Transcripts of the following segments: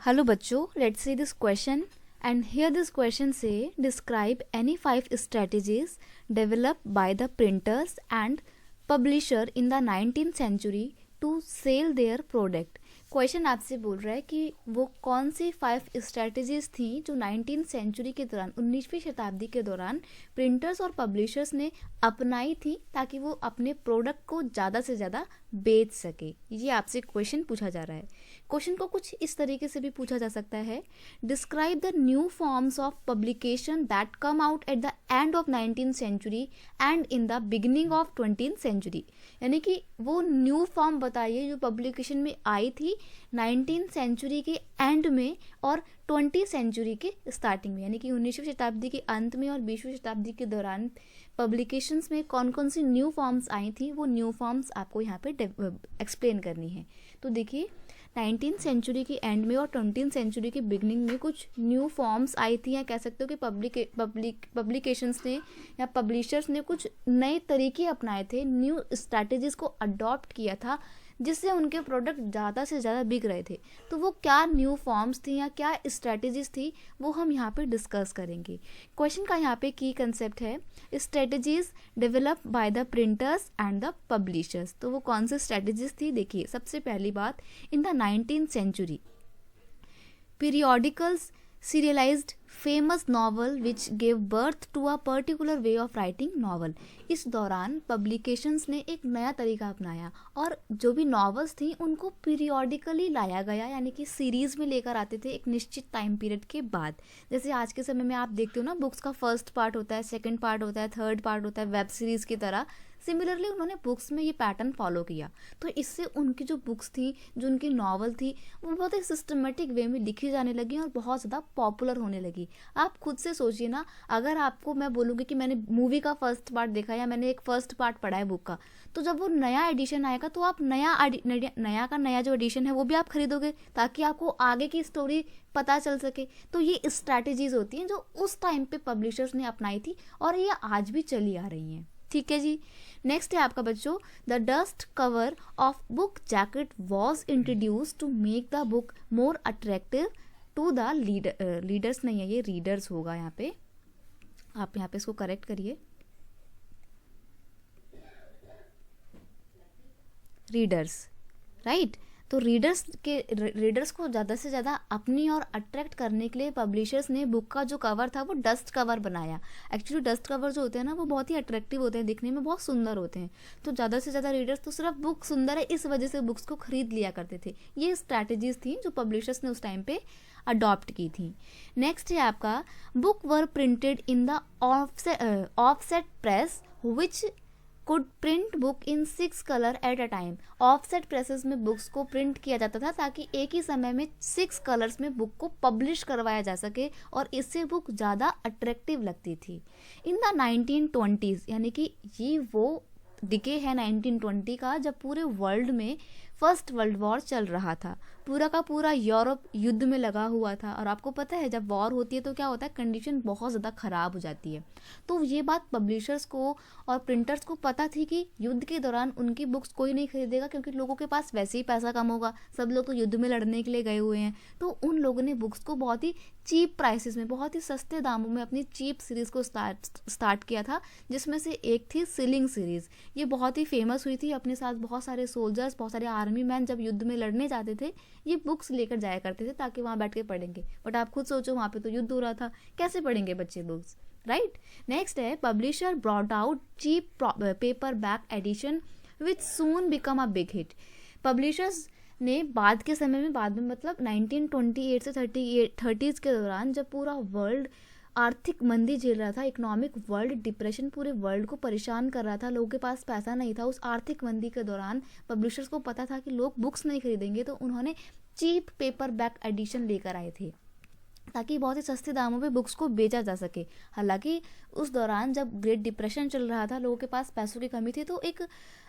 Hello बच्चों, let's see this question and here this question say describe any 5 strategies developed by the printers and publisher in the 19th century to sell their product। Question आपसे बोल रहा है कि वो कौन सी 5 strategies थी जो 19th सेंचुरी के दौरान 19वीं शताब्दी के दौरान प्रिंटर्स और पब्लिशर्स ने अपनाई थी ताकि वो अपने प्रोडक्ट को ज़्यादा से ज़्यादा बेच सके। ये आपसे क्वेश्चन पूछा जा रहा है। क्वेश्चन को कुछ इस तरीके से भी पूछा जा सकता है, describe the new forms of publication that come out at the end of 19th century and in the beginning of 20th century. यानी कि वो न्यू फॉर्म बताइए जो पब्लिकेशन में आई थी 19th सेंचुरी के एंड में और 20th सेंचुरी के स्टार्टिंग में, यानी कि 19वीं शताब्दी के अंत में और 20वीं शताब्दी के दौरान पब्लिकेशंस में कौन कौन सी न्यू फॉर्म्स आई थी, वो न्यू फॉर्म्स आपको यहाँ पे एक्सप्लेन करनी है। तो देखिए 19th सेंचुरी के एंड में और 20th सेंचुरी के बिगनिंग में कुछ न्यू फॉर्म्स आई थी, या कह सकते हो कि पब्लिकेशंस ने या पब्लिशर्स ने कुछ नए तरीके अपनाए थे, न्यू स्ट्रैटेजीज को अडॉप्ट किया था जिससे उनके प्रोडक्ट ज़्यादा से ज़्यादा बिक रहे थे। तो वो क्या न्यू फॉर्म्स थी या क्या स्ट्रैटेजीज थी वो हम यहाँ पे डिस्कस करेंगे। क्वेश्चन का यहाँ पे की कंसेप्ट है strategies develop by the printers and the publishers. तो वो कौन सी स्ट्रैटेजीज थी, देखिए सबसे पहली बात, in the 19th century periodicals serialized famous novel which gave birth to a particular way of writing novel। इस दौरान पब्लिकेशंस ने एक नया तरीका अपनाया और जो भी नॉवेल्स थी उनको पीरियोडिकली लाया गया, यानी कि सीरीज़ में लेकर आते थे एक निश्चित टाइम पीरियड के बाद। जैसे आज के समय में आप देखते हो ना, बुक्स का फर्स्ट पार्ट होता है, सेकंड पार्ट होता है, थर्ड पार्ट होता है, वेब सीरीज़ की तरह। सिमिलरली उन्होंने बुक्स में ये पैटर्न फॉलो किया, तो इससे उनकी जो बुक्स थी, जो उनकी नॉवल थी, वो बहुत ही सिस्टमेटिक वे में लिखी जाने लगी और बहुत ज़्यादा पॉपुलर होने लगी। आप खुद से सोचिए ना, अगर आपको मैं बोलूँगी कि मैंने मूवी का फर्स्ट पार्ट देखा या मैंने एक फर्स्ट पार्ट पढ़ा है बुक का, तो जब वो नया एडिशन आएगा तो आप नया जो एडिशन है वो भी आप खरीदोगे ताकि आपको आगे की स्टोरी पता चल सके। तो ये स्ट्रैटेजीज होती हैं जो उस टाइम पे पब्लिशर्स ने अपनाई थी और ये आज भी चली आ रही हैं। ठीक है जी। नेक्स्ट है आपका बच्चों, the dust cover of book jacket was introduce to make the book more attractive to the leaders नहीं है, ये रीडर्स होगा यहाँ पे, आप यहाँ पे इसको करेक्ट करिए, रीडर्स, राइट। तो रीडर्स को ज़्यादा से ज़्यादा अपनी और अट्रैक्ट करने के लिए पब्लिशर्स ने बुक का जो कवर था वो डस्ट कवर बनाया। एक्चुअली डस्ट कवर जो होते हैं ना वो बहुत ही अट्रैक्टिव होते हैं, दिखने में बहुत सुंदर होते हैं, तो ज़्यादा से ज़्यादा रीडर्स तो सिर्फ बुक सुंदर है इस वजह से बुक्स को खरीद लिया करते थे। ये स्ट्रैटेजीज थी जो पब्लिशर्स ने उस टाइम पे अडॉप्ट की थी। नेक्स्ट है आपका, book were printed in the offset press which could print book in 6 colour at a time. Offset presses में बुक्स को प्रिंट किया जाता था ताकि एक ही समय में 6 कलर्स में बुक को पब्लिश करवाया जा सके और इससे बुक ज़्यादा अट्रैक्टिव लगती थी। इन द 1920s, यानी कि ये वो डिके है 1920 का जब पूरे वर्ल्ड में फर्स्ट वर्ल्ड वॉर चल रहा था, पूरा का पूरा यूरोप युद्ध में लगा हुआ था। और आपको पता है जब वॉर होती है तो क्या होता है, कंडीशन बहुत ज़्यादा ख़राब हो जाती है। तो ये बात पब्लिशर्स को और प्रिंटर्स को पता थी कि युद्ध के दौरान उनकी बुक्स कोई नहीं खरीदेगा क्योंकि लोगों के पास वैसे ही पैसा कम होगा, सब लोग तो युद्ध में लड़ने के लिए गए हुए हैं। तो उन लोगों ने बुक्स को बहुत ही चीप प्राइसेस में, बहुत ही सस्ते दामों में अपनी चीप सीरीज़ को स्टार्ट किया था, जिसमें से एक थी सीलिंग सीरीज़। ये बहुत ही फेमस हुई थी, अपने साथ बहुत सारे सोल्जर्स, बहुत सारे आर्मी मैन जब युद्ध में लड़ने जाते थे ये बुक्स लेकर जाया करते थे ताकि वहाँ बैठ के पढ़ेंगे। बट आप खुद सोचो वहाँ पे तो युद्ध हो रहा था, कैसे पढ़ेंगे बच्चे बुक्स, राइट। नेक्स्ट है, publisher brought out cheap paperback edition which soon become a big hit. Publishers ने बाद के समय में, बाद में मतलब 1928 से 30s के दौरान जब पूरा वर्ल्ड आर्थिक मंदी झेल रहा था, इकोनॉमिक वर्ल्ड डिप्रेशन पूरे वर्ल्ड को परेशान कर रहा था, लोगों के पास पैसा नहीं था, उस आर्थिक मंदी के दौरान पब्लिशर्स को पता था कि लोग बुक्स नहीं खरीदेंगे, तो उन्होंने चीप पेपर बैक एडिशन लेकर आए थे ताकि बहुत ही सस्ते दामों पे बुक्स को बेचा जा सके। हालांकि उस दौरान जब ग्रेट डिप्रेशन चल रहा था, लोगों के पास पैसों की कमी थी, तो एक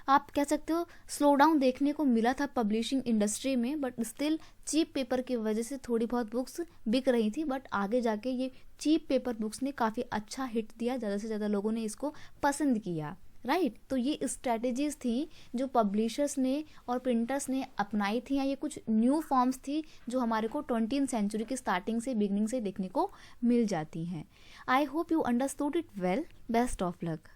आप कह सकते हो स्लो डाउन देखने को मिला था पब्लिशिंग इंडस्ट्री में। बट स्टिल चीप पेपर की वजह से थोड़ी बहुत बुक्स बिक रही थी, बट आगे जाके ये चीप पेपर बुक्स ने काफ़ी अच्छा हिट दिया, ज़्यादा से ज़्यादा लोगों ने इसको पसंद किया। राइट तो ये स्ट्रेटजीज थी जो पब्लिशर्स ने और प्रिंटर्स ने अपनाई थी, या ये कुछ न्यू फॉर्म्स थी जो हमारे को 20th सेंचुरी की स्टार्टिंग से बिगनिंग से देखने को मिल जाती हैं. I hope you understood it well. Best of luck.